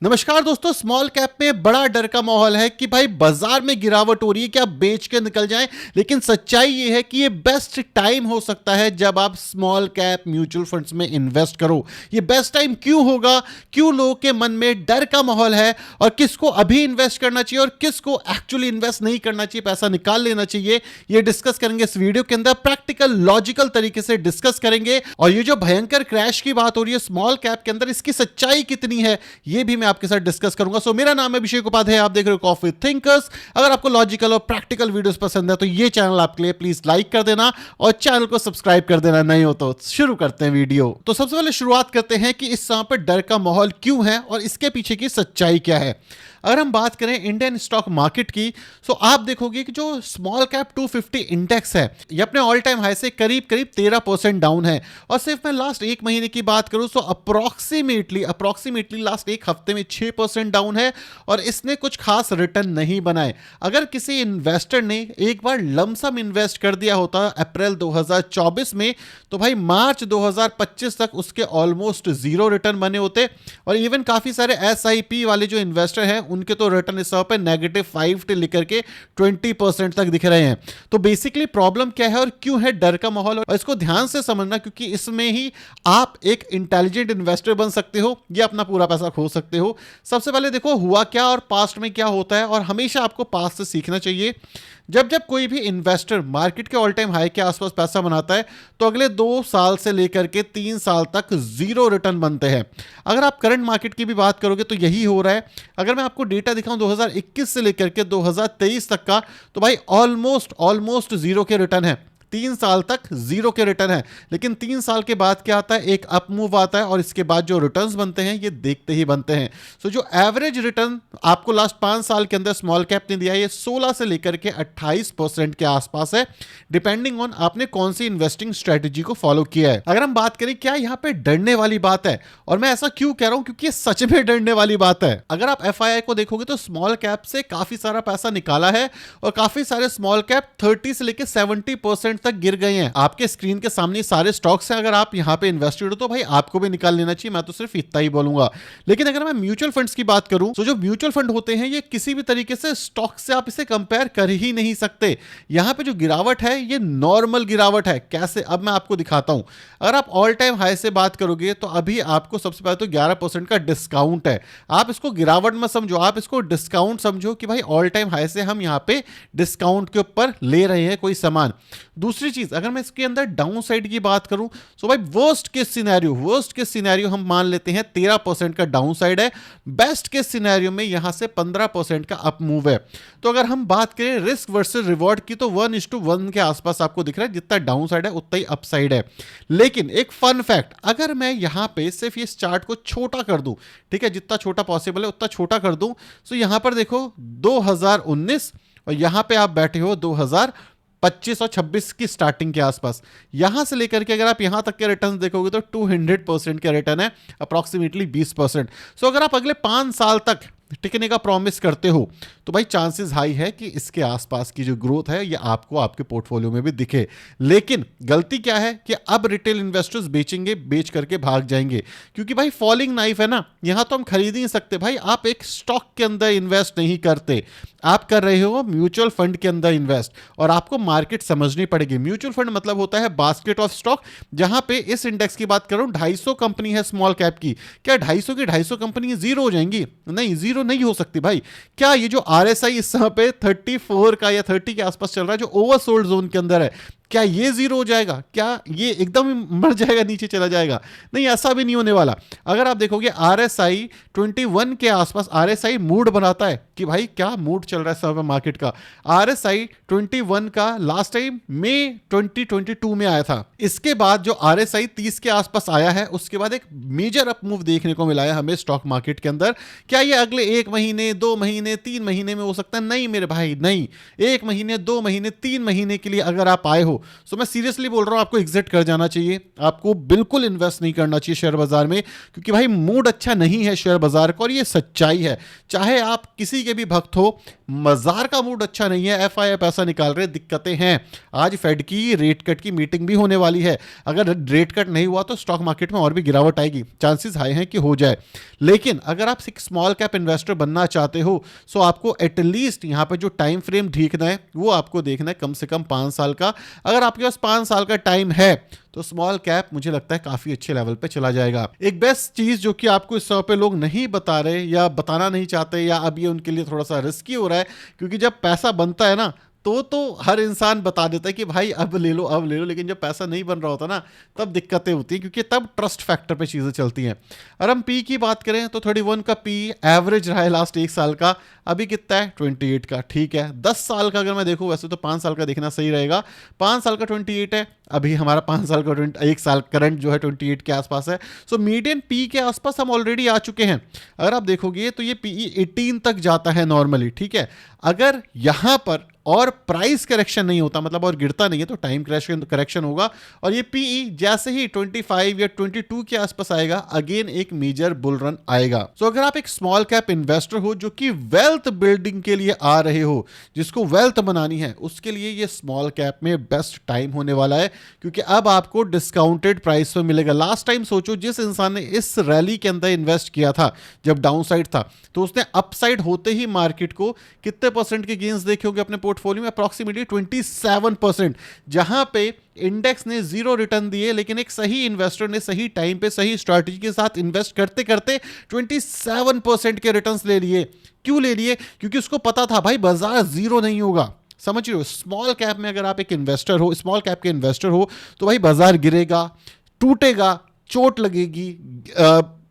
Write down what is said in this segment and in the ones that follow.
नमस्कार दोस्तों, small cap में बड़ा डर का माहौल है कि भाई बाजार में गिरावट हो रही है कि आप बेच के निकल जाएं। लेकिन सच्चाई ये है कि ये बेस्ट टाइम हो सकता है जब आप स्मॉल कैप म्यूचुअल फंड्स में इन्वेस्ट करो। ये बेस्ट टाइम क्यों होगा, क्यों लोगों के मन में डर का माहौल है और किसको अभी इन्वेस्ट करना चाहिए और किसको एक्चुअली इन्वेस्ट नहीं करना चाहिए, पैसा निकाल लेना चाहिए, ये डिस्कस करेंगे इस वीडियो के अंदर। प्रैक्टिकल लॉजिकल तरीके से डिस्कस करेंगे और ये जो भयंकर क्रैश की बात हो रही है स्मॉल कैप के अंदर, इसकी सच्चाई कितनी है ये भी मैं आपके साथ डिस्कस करूंगा। सो मेरा नाम है अभिषेक उपाध्याय, आप देख रहे हो कॉफी थिंकर्स। अगर आपको लॉजिकल और प्रैक्टिकल वीडियोस पसंद है तो ये चैनल आपके लिए प्लीज लाइक कर देना और चैनल को सब्सक्राइब कर देना नहीं हो तो। शुरू करते हैं वीडियो। तो सबसे पहले शुरुआत करते हैं कि इस समय पर डर का माहौल क्यों है और इसके पीछे की सच्चाई क्या है। अगर हम बात करें इंडियन स्टॉक मार्केट की तो आप देखोगे कि जो स्मॉल कैप 250 इंडेक्स है ये अपने ऑल टाइम हाई से करीब करीब 13% डाउन है। और सिर्फ मैं लास्ट एक महीने की बात करूं तो अप्रोक्सीमेटली लास्ट एक हफ्ते में 6% डाउन है और इसने कुछ खास रिटर्न नहीं बनाए। अगर किसी इन्वेस्टर ने एक बार लमसम इन्वेस्ट कर दिया होता अप्रैल 2024 में तो भाई मार्च 2025 तक उसके ऑलमोस्ट जीरो रिटर्न बने होते। और इवन काफी सारे SIP वाले जो इन्वेस्टर हैं उनके तो रिटर्न इस पे -5 से लेकर के 20% तक दिख रहे हैं। तो बेसिकली प्रॉब्लम क्या है और क्यों है डर का माहौल, और इसको ध्यान से समझना क्योंकि इसमें ही आप एक इंटेलिजेंट इन्वेस्टर बन सकते हो या अपना पूरा पैसा खो सकते हो। सबसे पहले देखो हुआ क्या और पास्ट में क्या होता है, और हमेशा आपको पास्ट से सीखना चाहिए। जब जब कोई भी इन्वेस्टर मार्केट के ऑल टाइम हाई के आसपास पैसा बनाता है तो अगले 2 साल से लेकर के 3 साल तक जीरो रिटर्न बनते हैं। अगर आप करंट मार्केट की भी बात करोगे तो यही हो रहा है। अगर मैं आपको डेटा दिखाऊं 2021 से लेकर के 2023 तक का तो भाई ऑलमोस्ट जीरो के रिटर्न है। 3 साल तक जीरो के रिटर्न है। लेकिन 3 साल के बाद क्या आता है, एक अप मूव आता है और इसके बाद जो रिटर्न्स बनते हैं ये देखते ही बनते हैं। सो जो एवरेज रिटर्न आपको लास्ट 5 साल के अंदर स्मॉल कैप ने दिया है ये 16 से लेकर के 28% के आसपास है, डिपेंडिंग ऑन आपने कौन सी इन्वेस्टिंग स्ट्रेटेजी को फॉलो किया है। अगर हम बात करें क्या यहाँ पे डरने वाली बात है, और मैं ऐसा क्यों कह रहा हूं क्योंकि ये सच में डरने वाली बात है। अगर आप FII को देखोगे तो स्मॉल कैप से काफी सारा पैसा निकाला है और काफी सारे स्मॉल कैप 30 से लेकर 70% तक गिर गए हैं। आपके स्क्रीन के सामने सारे स्टॉक्स हैं। अगर आप यहां पे इन्वेस्टेड हो तो भाई आपको भी निकाल लेना चाहिए, मैं तो सिर्फ इतना ही बोलूंगा। लेकिन अगर मैं म्यूचुअल फंड्स की बात करूं तो जो म्यूचुअल फंड होते हैं ये किसी भी तरीके से स्टॉक से आप इसे कंपेयर कर ही नहीं सकते। यहां पे जो गिरावट है ये नॉर्मल गिरावट है। कैसे, अब मैं आपको दिखाता हूं। अगर आप ऑल टाइम हाई से बात करोगे तो अभी आपको सबसे पहले तो 11% का डिस्काउंट है। आप इसको गिरावट मत समझो, आप इसको डिस्काउंट समझो कि भाई ऑल टाइम हाई से हम यहां पे डिस्काउंट के ऊपर ले रहे हैं कोई सामान। दूसरी चीज, अगर मैं इसके अंदर डाउन साइड की बात करूं तो भाई वर्स्ट केस सिनेरियो हम मान लेते हैं 13% का डाउन साइड है। बेस्ट केस सिनेरियो में यहां से 15% का अप मूव है। तो अगर हम बात करें रिस्क वर्सेस रिवॉर्ड की तो 1:1 के आसपास आपको दिख रहा है। जितना डाउन साइड है उतना ही अप साइड है। लेकिन एक फन फैक्ट, अगर मैं यहां पे सिर्फ इस चार्ट को छोटा कर दूं, ठीक है, जितना छोटा पॉसिबल है उतना छोटा कर दूं, तो यहां पर देखो 2019 और यहां पे आप बैठे हो 2025 और 26 की स्टार्टिंग के आसपास। यहां से लेकर के अगर आप यहां तक के रिटर्न देखोगे तो 200% के रिटर्न है, अप्रॉक्सीमेटली 20%। सो अगर आप अगले 5 साल तक टिकने का प्रॉमिस करते हो तो भाई चांसेस हाई है कि इसके आसपास की जो ग्रोथ है ये आपको आपके पोर्टफोलियो में भी दिखे। लेकिन गलती क्या है कि अब रिटेल इन्वेस्टर्स बेचेंगे, बेच करके भाग जाएंगे, क्योंकि भाई फॉलिंग नाइफ है ना। यहां तो हम खरीद ही नहीं सकते भाई। आप एक स्टॉक के अंदर इन्वेस्ट नहीं करते, आप कर रहे हो म्यूचुअल फंड के अंदर इन्वेस्ट, और आपको मार्केट समझनी पड़ेगी। म्यूचुअल फंड मतलब होता है बास्केट ऑफ स्टॉक, जहां पे इस इंडेक्स की बात करूं 250 कंपनी है स्मॉल कैप की। क्या 250 की 250 कंपनी जीरो हो जाएंगी? नहीं, जीरो नहीं हो सकती भाई। क्या ये जो RSI इस समय पे 34 का या 30 के आसपास चल रहा है जो ओवरसोल्ड जोन के अंदर है, क्या ये जीरो हो जाएगा? क्या ये एकदम मर जाएगा, नीचे चला जाएगा? नहीं, ऐसा भी नहीं होने वाला। अगर आप देखोगे RSI 21 के आसपास RSI मूड बनाता है कि भाई क्या मूड चल रहा है सब मार्केट का। RSI 21 का लास्ट टाइम मई 2022 में आया था। इसके बाद जो RSI 30 के आसपास आया है उसके बाद एक मेजर अप मूव देखने को मिला है हमें स्टॉक मार्केट के अंदर। क्या ये अगले 1 महीने 2 महीने 3 महीने में हो सकता है? नहीं मेरे भाई, नहीं। 1 महीने 2 महीने 3 महीने के लिए अगर आप आए हो हो, सो मैं सीरियसली बोल रहा हूं आपको एग्जिट कर जाना चाहिए। आपको बिल्कुल इन्वेस्ट नहीं करना चाहिए शेयर बाजार में, क्योंकि भाई मूड अच्छा नहीं है शेयर बाजार का, और ये सच्चाई है। चाहे आप किसी के भी भक्त हो, बाजार का मूड अच्छा नहीं है। एफआईआई पैसा निकाल रहे, दिक्कतें हैं। आज फेड की रेट कट की मीटिंग भी होने वाली है। अगर रेट कट नहीं हुआ तो स्टॉक मार्केट में और भी गिरावट आएगी, चांसेस हाई हैं कि हो जाए। लेकिन अगर आप एक स्मॉल कैप इन्वेस्टर बनना चाहते हो, सो आपको एटलीस्ट यहां पे जो टाइम फ्रेम देखना है वो आपको देखना है कम से कम 5 साल का। अगर आपके पास 5 साल का टाइम है तो स्मॉल कैप मुझे लगता है काफी अच्छे लेवल पे चला जाएगा। एक बेस्ट चीज जो कि आपको इस समय पे लोग नहीं बता रहे या बताना नहीं चाहते, या अब ये उनके लिए थोड़ा सा रिस्की हो रहा है, क्योंकि जब पैसा बनता है ना तो हर इंसान बता देता है कि भाई अब ले लो अब ले लो, लेकिन जब पैसा नहीं बन रहा होता ना तब दिक्कतें होती हैं, क्योंकि तब ट्रस्ट फैक्टर पे चीज़ें चलती हैं। अगर हम पी की बात करें तो 31 का पी एवरेज रहा है लास्ट एक साल का, अभी कितना है 28 का। ठीक है, 10 साल का अगर मैं देखूं, वैसे तो 5 साल का देखना सही रहेगा। 5 साल का 28 है, अभी हमारा 5 साल का एक साल करंट जो है 28 के आसपास है। सो मीडियन पी के आसपास हम ऑलरेडी आ चुके हैं। अगर आप देखोगे तो ये पीई 18 तक जाता है नॉर्मली। ठीक है, अगर यहां पर और प्राइस करेक्शन नहीं होता, मतलब और गिरता नहीं है, तो टाइम करेक्शन होगा, और ये पीई जैसे ही 25 या 22 के आसपास आएगा, अगेन एक मेजर बुल रन आएगा। सो अगर आप एक स्मॉल कैप इन्वेस्टर हो जो कि वेल्थ बिल्डिंग के लिए आ रहे हो, जिसको वेल्थ बनानी है, उसके लिए ये स्मॉल कैप में बेस्ट टाइम होने वाला है, क्योंकि अब आपको डिस्काउंटेड प्राइस में मिलेगा। लास्ट टाइम सोचो, जिस इंसान ने इस रैली के अंदर इन्वेस्ट किया था जब डाउन साइड था, तो उसने अपसाइड होते ही मार्केट को कितने परसेंट के गेन्स देखे होंगे अपने पोर्टफोलियो में? अप्रॉक्सीमेटली 27%। जहां पे इंडेक्स ने 0 रिटर्न दिए, लेकिन एक सही इन्वेस्टर ने सही टाइम पे सही स्ट्रैटेजी के साथ इन्वेस्ट करते करते 27% के रिटर्न्स ले लिए। क्यों ले लिए? क्योंकि उसको पता था भाई बाजार जीरो नहीं होगा। समझ रहे हो? स्मॉल कैप में अगर आप एक इन्वेस्टर हो, स्मॉल कैप के इन्वेस्टर हो, तो भाई बाजार गिरेगा, टूटेगा, चोट लगेगी,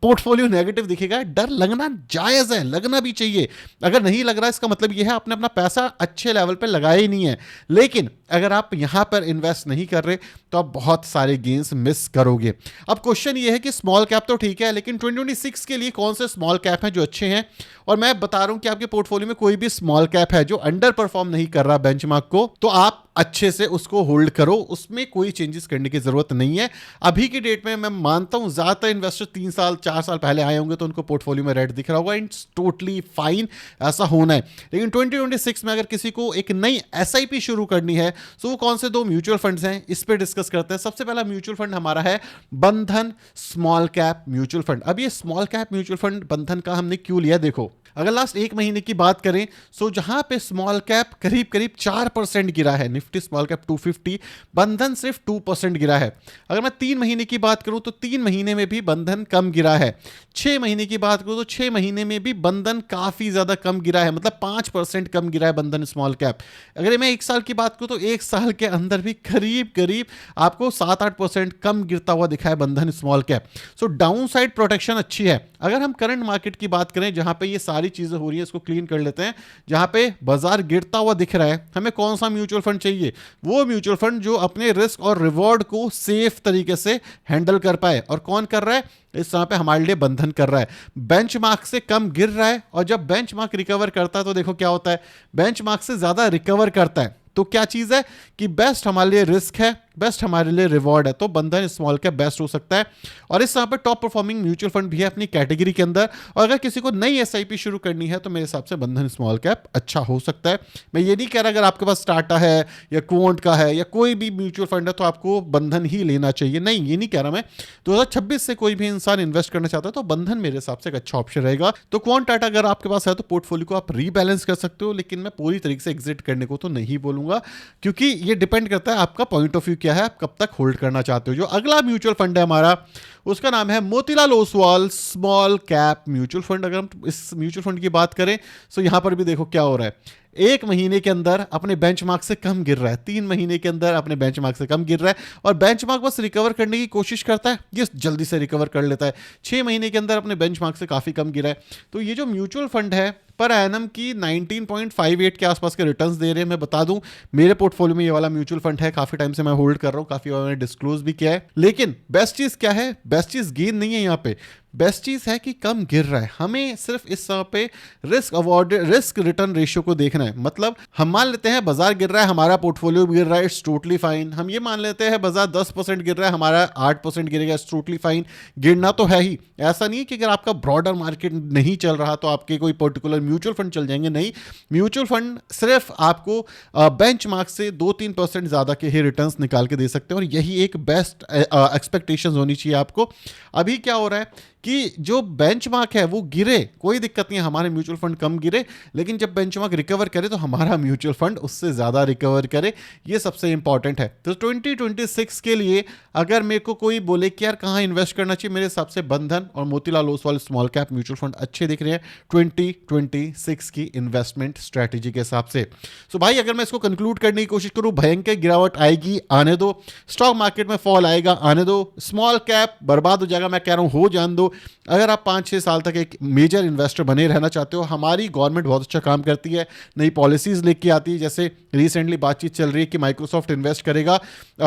पोर्टफोलियो नेगेटिव दिखेगा, डर लगना जायज है, लगना भी चाहिए। अगर नहीं लग रहा, इसका मतलब यह है आपने अपना पैसा अच्छे लेवल पे लगाया ही नहीं है। लेकिन अगर आप यहां पर इन्वेस्ट नहीं कर रहे तो आप बहुत सारे गेन्स मिस करोगे। अब क्वेश्चन ये है कि स्मॉल कैप तो ठीक है, लेकिन 2026 के लिए कौन से स्मॉल कैप हैं जो अच्छे हैं? और मैं बता रहा हूं कि आपके पोर्टफोलियो में कोई भी स्मॉल कैप है जो अंडर परफॉर्म नहीं कर रहा बेंचमार्क को, तो आप अच्छे से उसको होल्ड करो, उसमें कोई चेंजेस करने की जरूरत नहीं है। अभी की डेट में मैं मानता हूं ज्यादातर इन्वेस्टर 3 साल 4 साल पहले आए होंगे तो उनको पोर्टफोलियो में रेड दिख रहा होगा, इट्स टोटली फाइन, ऐसा होना है। लेकिन 2026 में अगर किसी को एक नई एसआईपी शुरू करनी है, तो वो कौन से 2 म्यूचुअल फंड्स हैं, इस पे डिस्कस करते हैं। सबसे पहला म्यूचुअल फंड हमारा है बंधन स्मॉल कैप म्यूचुअल फंड। अब ये स्मॉल कैप म्यूचुअल फंड बंधन का हमने क्यों लिया? देखो, अगर लास्ट एक महीने की बात करें, सो जहां पे स्मॉल कैप करीब करीब 4% गिरा है, निफ्टी स्मॉल कैप 250, बंधन सिर्फ 2% गिरा है। अगर मैं 3 महीने की बात करूं तो 3 महीने में भी बंधन कम गिरा है। 6 महीने की बात करूं तो 6 महीने में भी बंधन काफी ज्यादा कम गिरा है, मतलब 5% कम गिरा है बंधन स्मॉल कैप। अगर मैं 1 साल की बात करूं तो 1 साल के अंदर भी करीब करीब आपको 7-8% कम गिरता हुआ दिखा है बंधन small cap. So down side protection अच्छी है। अगर हम करंट मार्केट की बात करें, जहां पे ये सारी चीजें हो रही है, इसको क्लीन कर लेते हैं, जहां पे बाजार गिरता हुआ दिख रहा है, हमें कौन सा म्यूचुअल फंड चाहिए? वो म्यूचुअल फंड जो अपने रिस्क और रिवॉर्ड को सेफ तरीके से हैंडल कर पाए। और कौन कर रहा है इस समय पे? हमारे लिए बंधन कर रहा है। बेंचमार्क से कम गिर रहा है, और जब बेंचमार्क रिकवर करता है तो देखो क्या होता है, बेंचमार्क से ज्यादा रिकवर करता है। तो क्या चीज है कि बेस्ट हमारे लिए रिस्क है, बेस्ट हमारे लिए रिवॉर्ड है, तो बंधन स्मॉल कैप बेस्ट हो सकता है। और इस यहाँ पे टॉप परफॉर्मिंग म्यूचुअल फंड भी है अपनी कैटेगरी के अंदर। और अगर किसी को नई एसआईपी शुरू करनी है तो मेरे हिसाब से बंधन स्मॉल कैप अच्छा हो सकता है। मैं ये नहीं कह रहा अगर आपके पास टाटा है या क्वांट का है या कोई भी म्यूचुअल फंड है तो आपको बंधन ही लेना चाहिए, नहीं, ये नहीं कह रहा मैं। 2026 से कोई भी इंसान इन्वेस्ट करना चाहता है तो बंधन मेरे हिसाब से एक अच्छा ऑप्शन रहेगा। तो क्वांट टाटा अगर आपके पास है तो पोर्टफोलियो को आप रीबैलेंस कर सकते हो, लेकिन मैं पूरी तरीके से एग्जिट करने को तो नहीं बोलूंगा, क्योंकि ये डिपेंड करता है आपका पॉइंट ऑफ व्यू क्या है, आप कब तक होल्ड करना चाहते हो। जो अगला म्यूचुअल फंड है हमारा, उसका नाम है Motilal Oswal small cap mutual fund. अगर हम इस म्यूचुअल फंड की बात करें तो यहां पर भी देखो क्या हो रहा है, 1 महीने के अंदर अपने बेंचमार्क से कम गिर रहा है, 3 महीने के अंदर अपने बेंचमार्क से कम गिर रहा है, और बेंचमार्क बस रिकवर करने की कोशिश करता है, ये जल्दी से रिकवर कर लेता है। 6 महीने के अंदर अपने बेंचमार्क से काफी कम गिरा है। तो ये जो म्यूचुअल फंड है पर एनम की 19.58 के आसपास के रिटर्न्स दे रहे हैं। मैं बता दूं मेरे पोर्टफोलियो में ये वाला म्यूचुअल फंड है, काफी टाइम से मैं होल्ड कर रहा हूं, काफी बार मैंने डिस्क्लोज भी किया है। लेकिन बेस्ट चीज क्या है? बेस्ट चीज गेन नहीं है यहाँ पे, बेस्ट चीज़ है कि कम गिर रहा है। हमें सिर्फ इस समय पे रिस्क रिटर्न रेशियो को देखना है। मतलब हम मान लेते हैं बाजार गिर रहा है, हमारा पोर्टफोलियो गिर रहा है, इट्स टोटली फाइन। हम ये मान लेते हैं बाजार 10% गिर रहा है, हमारा 8% गिरेगा, इट्स टोटली फाइन। गिरना तो है ही, ऐसा नहीं है कि अगर आपका ब्रॉडर मार्केट नहीं चल रहा तो आपके कोई पर्टिकुलर म्यूचुअल फंड चल जाएंगे, नहीं। म्यूचुअल फंड सिर्फ आपको बेंचमार्क से 2-3% ज़्यादा के ही रिटर्न्स निकाल के दे सकते हैं, और यही एक बेस्ट एक्सपेक्टेशंस होनी चाहिए आपको। अभी क्या हो रहा है कि जो बेंचमार्क है वो गिरे, कोई दिक्कत नहीं है, हमारे म्यूचुअल फंड कम गिरे, लेकिन जब बेंचमार्क रिकवर करे तो हमारा म्यूचुअल फंड उससे ज़्यादा रिकवर करे, ये सबसे इंपॉर्टेंट है। तो 2026 के लिए अगर मेरे को कोई बोले कि यार कहाँ इन्वेस्ट करना चाहिए, मेरे हिसाब से बंधन और Motilal Oswal small cap mutual fund अच्छे दिख रहे हैं 2026 की इन्वेस्टमेंट स्ट्रैटेजी के हिसाब से। सो भाई अगर मैं इसको कंक्लूड करने की कोशिश करूँ, भयंकर गिरावट आएगी, आने दो। स्टॉक मार्केट में फॉल आएगा, आने दो। स्मॉल कैप बर्बाद हो जाएगा, मैं कह रहा हूँ हो जान दो। अगर आप 5-6 साल तक एक मेजर इन्वेस्टर बने रहना चाहते हो, हमारी गवर्नमेंट बहुत अच्छा काम करती है, नई पॉलिसीज लेके आती है। जैसे रिसेंटली बातचीत चल रही है कि माइक्रोसॉफ्ट इन्वेस्ट करेगा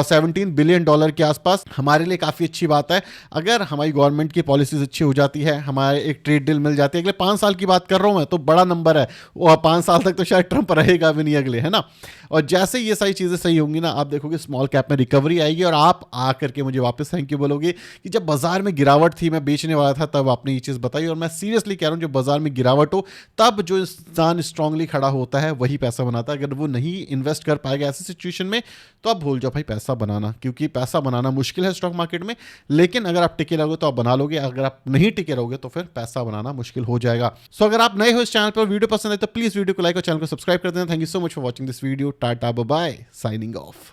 $17 बिलियन के आसपास। हमारे लिए काफ़ी अच्छी बात है अगर हमारी गवर्नमेंट की पॉलिसीज अच्छी हो जाती है, हमारे एक ट्रेड डील मिल जाती है। अगले 5 साल की बात कर रहा हूँ मैं, तो बड़ा नंबर है, और 5 साल तक तो शायद ट्रंप रहेगा भी नहीं अगले, है ना। और जैसे ये सारी चीज़ें सही होंगी ना, आप देखोगे स्मॉल कैप में रिकवरी आएगी, और आप आकर के मुझे वापस थैंक यू बोलोगे कि जब बाजार में गिरावट थी, मैं बेचने वाला था, तब आपने ये चीज़ बताई। और मैं सीरियसली कह रहा हूँ, जब बाजार में गिरावट हो तब जो इंसान स्ट्रांगली खड़ा होता है वही पैसा बनाता है। अगर वो नहीं इन्वेस्ट कर पाएगा ऐसी सिचुएशन में, तो आप भूल जाओ भाई पैसा बनाना, क्योंकि पैसा बनाना मुश्किल है स्टॉक मार्केट में। लेकिन अगर आप टिके रहोगे तो आप बना लोगे, अगर आप नहीं टिके रहोगे तो फिर पैसा बनाना मुश्किल हो जाएगा। सो अगर आप नए हो इस चैनल पर, वीडियो पसंद है तो प्लीज वीडियो को लाइक और चैनल को सब्सक्राइब कर देना। Thank you so much for watching this video. Tata bye bye, signing of.